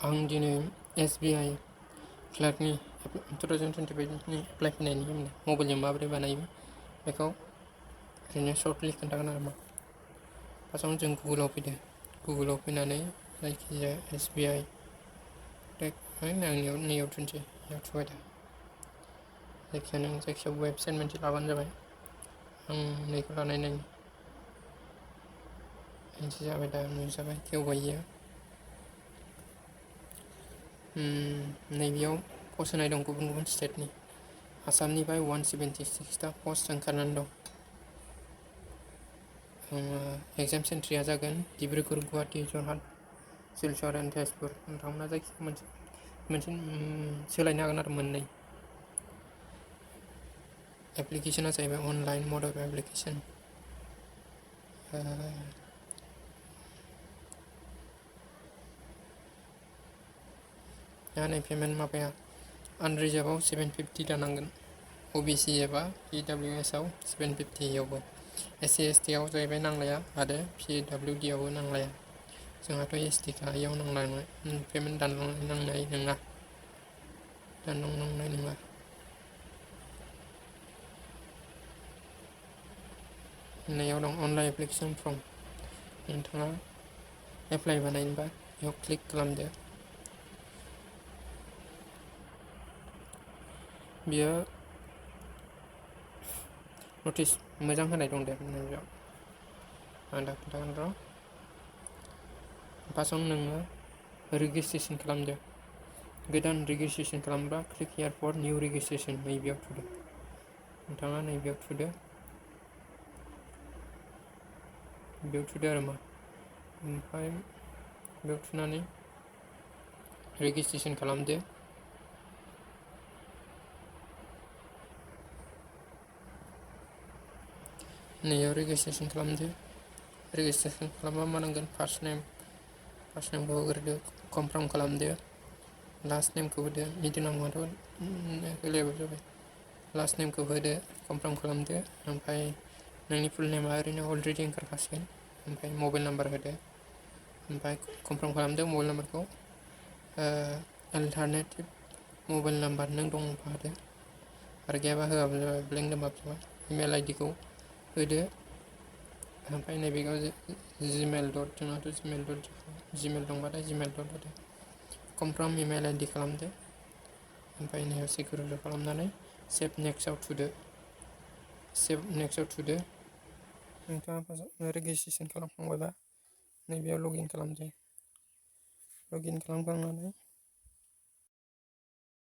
आं दिनै SBI clerkनि 2025नि apply फैनायनि मबाइलजों माबोरै बानायो बेखौ ओरैनो सर्टलि खोन्थागोन आरो मा फार्स्टआवनो जों गुगोलाव फैनानै जायखिजाया SBI नैयाव थुनसै बेयाव थुबाय दा जायखिजाया वेबसाइट मोनसे लाबानो जाबाय आं नैखौ लानाय नायनि मोनसे जाबाय दा नुजाबाय खेवबाय इयो नैबेयाव पस्ट होनाय दं गुबुन गुबुन स्टेटनि आसामनिफ्राय 176टा पस्ट ओंखारनानै दं एग्जाम सेन्ट्रिया जागोन डिब्रुगड़ गुवाहाटी जरहाट सिलचर एन्ड तेजपुर नोंथांमोना जायखिजाया मोनसे सोलायनो हागोन आरो मोननै एप्लिकेशना जाहैबाय अनलाइन मड अफ एप्लिकेशन नै पेमेन्ट माबाया आनरिजार्भआव 750 दानांगोन OBC एबा EWS आव 750 इयावबो SC ST आव जाहैबाय नांलाया आरो PWD आवबो नांलाया जोंहाथ' ST इयाव नांलाय पेमेन्ट दाननांनाय नङा नैयाव दं अनलाइन एप्लिकेशन फर्म नोंथाङा एप्लाइ बानायनोबा बेयाव क्लिक खालामदो बियो नटिस मोजां होनाय दं दे नैबेयाव आं दा खोन्थागोन र' फार्स्टआवनो नोङो रेजिस्ट्रेसन खालामदो गोदान रेजिस्ट्रेसन खालामब्ला क्लिक हियार फर निउ रेजिस्ट्रेसन नैबेयाव थुदो नोंथाङा नैबेयाव थुदो आरो मा ओमफ्राय बेयाव थुनानै रेजिस्ट्रेसन खालामदो नैयाव रेजिस्ट्रेसन खालामबा मा नांगोन फार्स्ट नेमखौ होग्रोदो कनफार्म खालामदो लास्ट नेमखौ होदो मिडिल नामाथ' होलायाबाबो जाबाय लास्ट नेमखौ होदो कनफार्म खालामदो ओमफ्राय नोंनि फुल नेमा ओरैनो अलरेडि ओंखारखासिगोन ओमफ्राय मबाइल नाम्बार होदो ओमफ्राय कनफार्म खालामदो मबाइल नाम्बारखौ अल्टारनेटिभ मबाइल नाम्बार नों दंबा होदो आरो गैयाबा होआबाबो जाबाय ब्लेंक दोनबाबो जाबाय इमेल आइडिखौ होदो ओमफ्राय नैबेयाव जिमेल दंबाथाय जिमेल होदो कनफार्म इमेल आइडि खालामदो ओमफ्राय नैयाव सिकिउरिटि खालामनानै सेभ नेक्स्टआव थुदो नोंथाङा रेजिस्ट्रेसन खालामखांबायबा नैबेयाव लगइन खालामदो लगइन खालामखांनानै